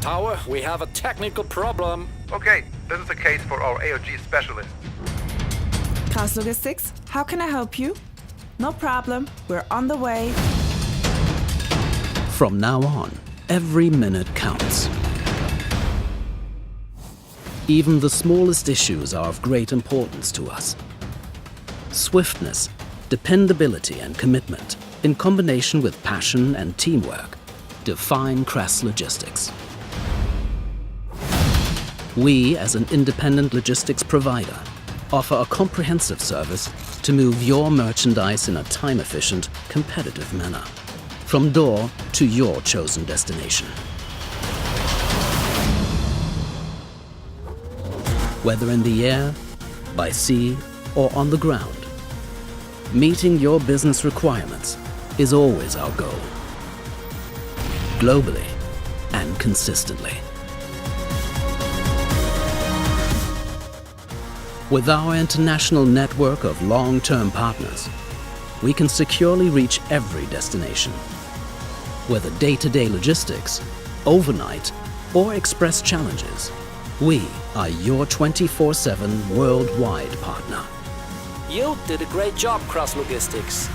Tower, we have a technical problem. Okay, this is a case for our AOG specialist. Kras Logistics, how can I help you? No problem, we're on the way. From now on, every minute counts. Even the smallest issues are of great importance to us. Swiftness, dependability and commitment, in combination with passion and teamwork, define Kras Logistics. We, as an independent logistics provider, offer a comprehensive service to move your merchandise in a time-efficient, competitive manner, from door to your chosen destination. Whether in the air, by sea, or on the ground, meeting your business requirements is always our goal, globally and consistently. With our international network of long-term partners, we can securely reach every destination. Whether day-to-day logistics, overnight, or express challenges, we are your 24/7 worldwide partner. You did a great job, Kras Logistics.